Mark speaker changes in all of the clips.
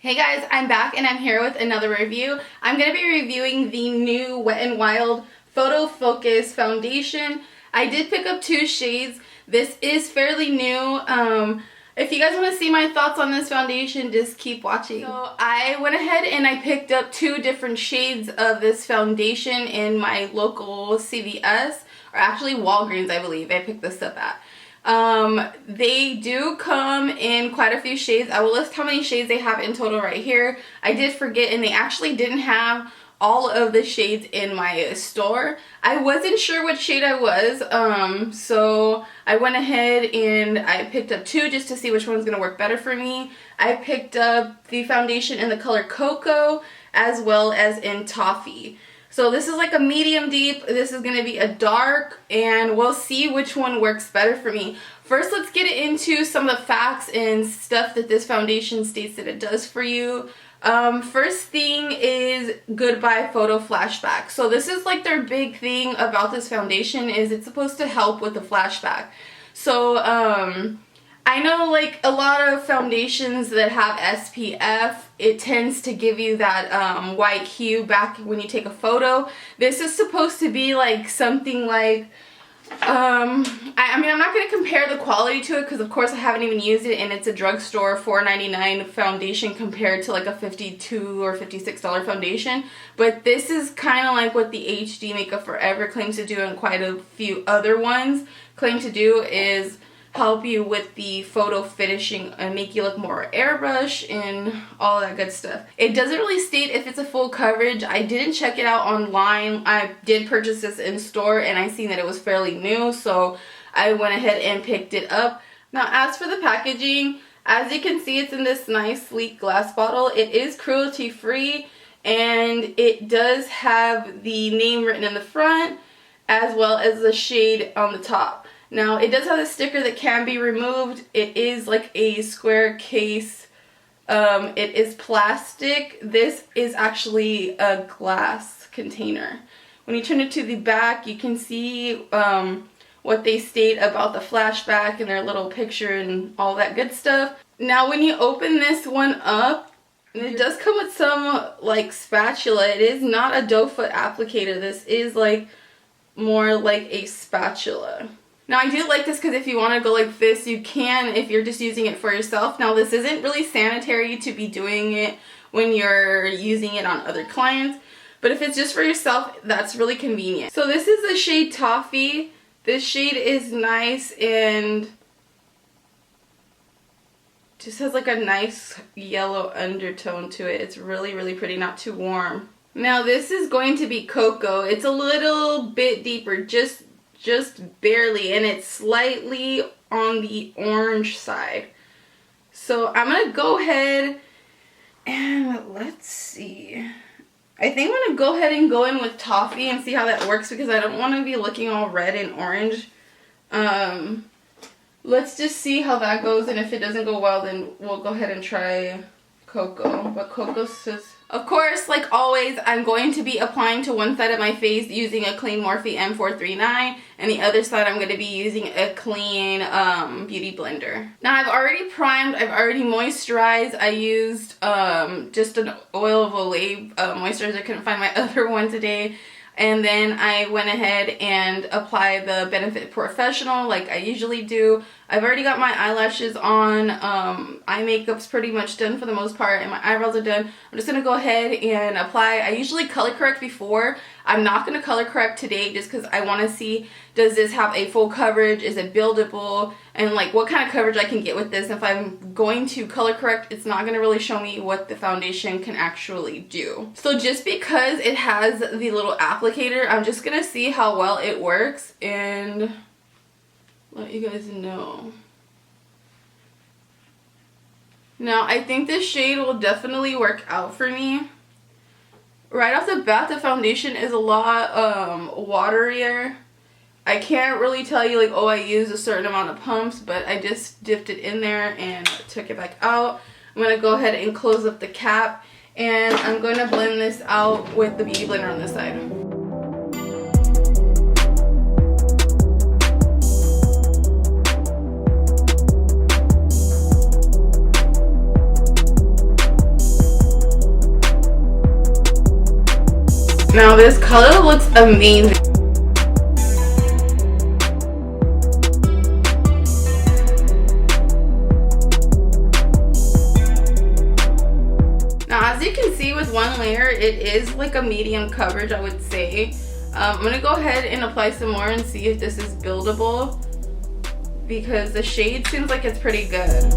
Speaker 1: Hey guys, I'm back and I'm here with another review. I'm going to be reviewing the new Wet n Wild Photo Focus Foundation. I did pick up two shades. This is fairly new. If you guys want to see my thoughts on this foundation, just keep watching. So I went ahead and I picked up two different shades of this foundation in my local CVS, or actually Walgreens, I believe I picked this up at. They do come in quite a few shades. I will list how many shades they have in total right here. I did forget, and they actually didn't have all of the shades in my store. I wasn't sure what shade I was, so I went ahead and I picked up two just to see which one's going to work better for me. I picked up the foundation in the color Cocoa as well as in Toffee. So this is like a medium deep, this is going to be a dark, and we'll see which one works better for me. First, let's get into some of the facts and stuff that this foundation states that it does for you. First thing is goodbye photo flashback. So this is like their big thing about this foundation, is it's supposed to help with the flashback. So I know like a lot of foundations that have SPF, it tends to give you that white hue back when you take a photo. This is supposed to be like something like, I mean, I'm not going to compare the quality to it because of course I haven't even used it, and it's a drugstore $4.99 foundation compared to like a $52 or $56 foundation. But this is kind of like what the HD Makeup Forever claims to do, and quite a few other ones claim to do, is help you with the photo finishing and make you look more airbrush and all that good stuff. It doesn't really state if it's a full coverage. I didn't check it out online. I did purchase this in store and I seen that it was fairly new, so I went ahead and picked it up. Now as for the packaging, as you can see, it's in this nice sleek glass bottle. It is cruelty free, and it does have the name written in the front as well as the shade on the top. Now, it does have a sticker that can be removed. It is like a square case. It is plastic. This is actually a glass container. When you turn it to the back, you can see what they state about the flashback and their little picture and all that good stuff. Now, when you open this one up, it does come with some like spatula. It is not a doe foot applicator. This is like more like a spatula. Now I do like this because if you want to go like this, you can if you're just using it for yourself. Now this isn't really sanitary to be doing it when you're using it on other clients, but if it's just for yourself, that's really convenient. So this is the shade Toffee. This shade is nice and just has like a nice yellow undertone to it. It's really, really pretty, not too warm. Now this is going to be Cocoa. It's a little bit deeper, just barely, and it's slightly on the orange side. So I'm gonna go ahead and let's see. I think I'm gonna go ahead and go in with Toffee and see how that works, because I don't want to be looking all red and orange. Let's just see how that goes, and if it doesn't go well, then we'll go ahead and try Cocoa. But Cocoa says, of course, like always, I'm going to be applying to one side of my face using a clean Morphe M439, and the other side I'm going to be using a clean beauty blender. Now I've already primed, I've already moisturized. I used just an Oil of Olay moisturizer. I couldn't find my other one today. And then I went ahead and applied the Benefit Professional like I usually do. I've already got my eyelashes on. Eye makeup's pretty much done for the most part, and my eyebrows are done. I'm just going to go ahead and apply. I usually color correct before. I'm not going to color correct today just because I want to see, does this have a full coverage? Is it buildable? And like what kind of coverage I can get with this. If I'm going to color correct, it's not going to really show me what the foundation can actually do. So just because it has the little applicator, I'm just going to see how well it works and let you guys know. Now I think this shade will definitely work out for me. Right off the bat, the foundation is a lot waterier. I can't really tell you like, oh, I used a certain amount of pumps, but I just dipped it in there and took it back out. I'm going to go ahead and close up the cap, and I'm going to blend this out with the beauty blender on this side. Now this color looks amazing. Now as you can see with one layer, it is like a medium coverage, I would say. I'm gonna go ahead and apply some more and see if this is buildable, because the shade seems like it's pretty good.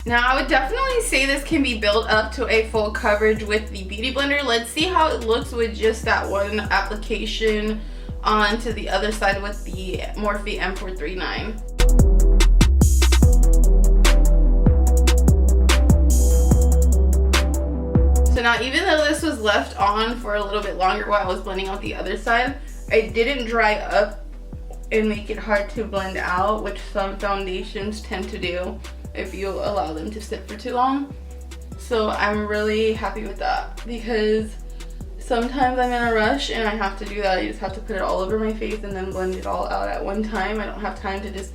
Speaker 1: Now I would definitely say this can be built up to a full coverage with the Beauty Blender. Let's see how it looks with just that one application onto the other side with the Morphe M439. So now even though this was left on for a little bit longer while I was blending out the other side, it didn't dry up and make it hard to blend out, which some foundations tend to do if you allow them to sit for too long. So I'm really happy with that, because sometimes I'm in a rush and I have to do that. I just have to put it all over my face and then blend it all out at one time. I don't have time to just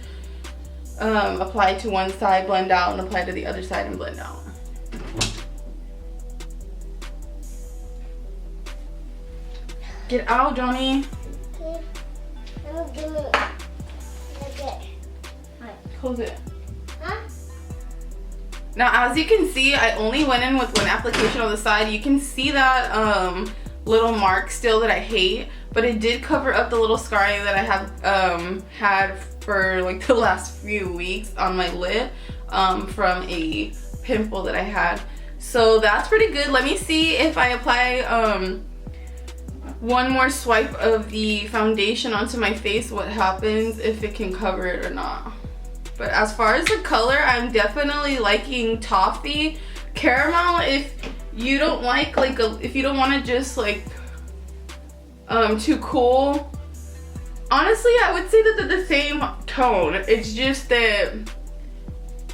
Speaker 1: apply to one side, blend out, and apply to the other side and blend out. Get out, Johnny. Close it. Now as you can see, I only went in with one application on the side. You can see that little mark still that I hate, but it did cover up the little scarring that I have had for like the last few weeks on my lip from a pimple that I had. So that's pretty good. Let me see if I apply one more swipe of the foundation onto my face, what happens, if it can cover it or not. But as far as the color, I'm definitely liking toffee. Caramel, if you don't like if you don't want to just like too cool. Honestly, I would say that they're the same tone. It's just that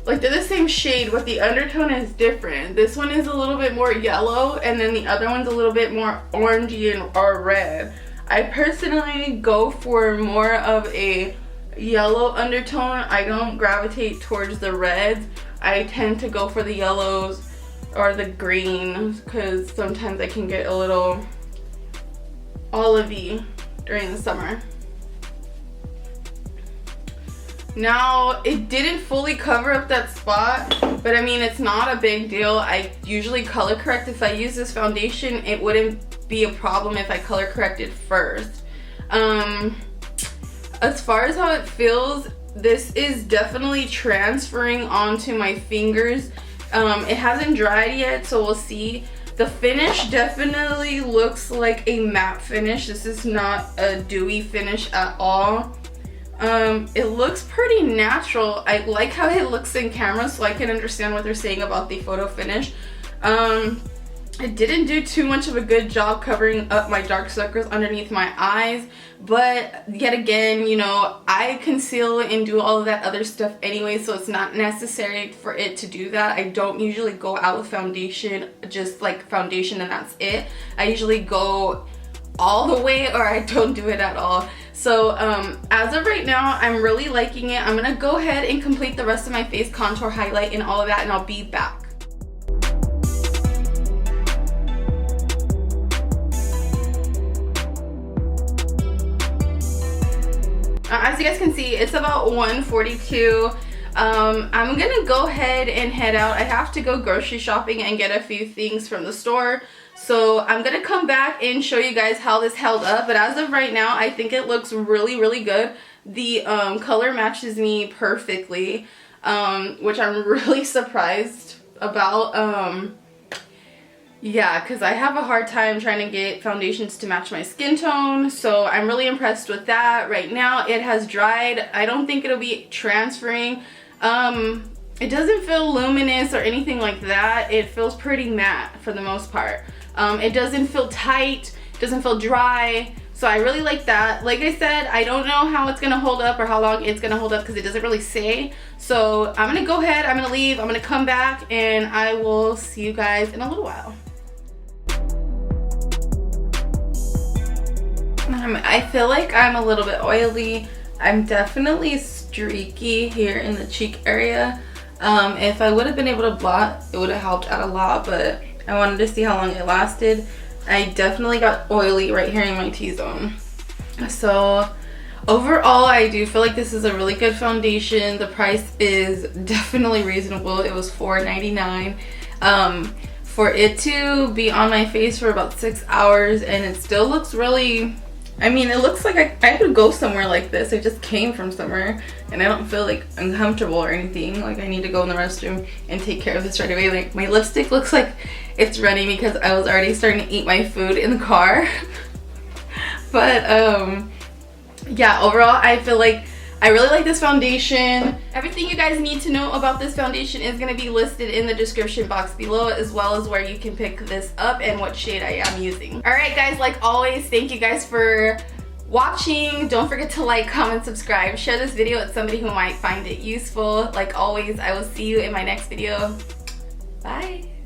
Speaker 1: like they're the same shade, but the undertone is different. This one is a little bit more yellow, and then the other one's a little bit more orangey or red. I personally go for more of a yellow undertone. I don't gravitate towards the reds. I tend to go for the yellows or the greens, because sometimes I can get a little olivey during the summer. Now it didn't fully cover up that spot, but I mean, it's not a big deal. I usually color correct. If I use this foundation, it wouldn't be a problem if I color corrected first. As far as how it feels, this is definitely transferring onto my fingers. It hasn't dried yet, so we'll see. The finish definitely looks like a matte finish. This is not a dewy finish at all. It looks pretty natural. I like how it looks in camera, so I can understand what they're saying about the photo finish. It didn't do too much of a good job covering up my dark circles underneath my eyes, but yet again, you know, I conceal and do all of that other stuff anyway, so it's not necessary for it to do that. I don't usually go out with foundation, just like foundation and that's it. I usually go all the way, or I don't do it at all. So as of right now, I'm really liking it. I'm gonna go ahead and complete the rest of my face contour, highlight, and all of that, and I'll be back. As you guys can see, it's about 1:42. I'm gonna go ahead and head out. I have to go grocery shopping and get a few things from the store. So I'm gonna come back and show you guys how this held up. But as of right now, I think it looks really, really good. The color matches me perfectly, which I'm really surprised about. Yeah, because I have a hard time trying to get foundations to match my skin tone, so I'm really impressed with that. Right now it has dried. I don't think it'll be transferring. It doesn't feel luminous or anything like that. It feels pretty matte for the most part. It doesn't feel tight, it doesn't feel dry, so I really like that. Like I said, I don't know how it's gonna hold up or how long it's gonna hold up because it doesn't really say. So I'm gonna go ahead, I'm gonna leave, I'm gonna come back, and I will see you guys in a little while. I feel like I'm a little bit oily. I'm definitely streaky here in the cheek area. If I would have been able to blot, it would have helped out a lot, but I wanted to see how long it lasted. I definitely got oily right here in my T-zone. So overall, I do feel like this is a really good foundation. The price is definitely reasonable. It was $4.99. For it to be on my face for about 6 hours, and it still looks really, I mean, it looks like I could go somewhere like this. I just came from somewhere and I don't feel like uncomfortable or anything. Like I need to go in the restroom and take care of this right away. Like my lipstick looks like it's running because I was already starting to eat my food in the car. But yeah, overall I feel like I really like this foundation. Everything you guys need to know about this foundation is going to be listed in the description box below, as well as where you can pick this up and what shade I am using. Alright guys, like always, thank you guys for watching. Don't forget to like, comment, subscribe, share this video with somebody who might find it useful. Like always, I will see you in my next video. Bye!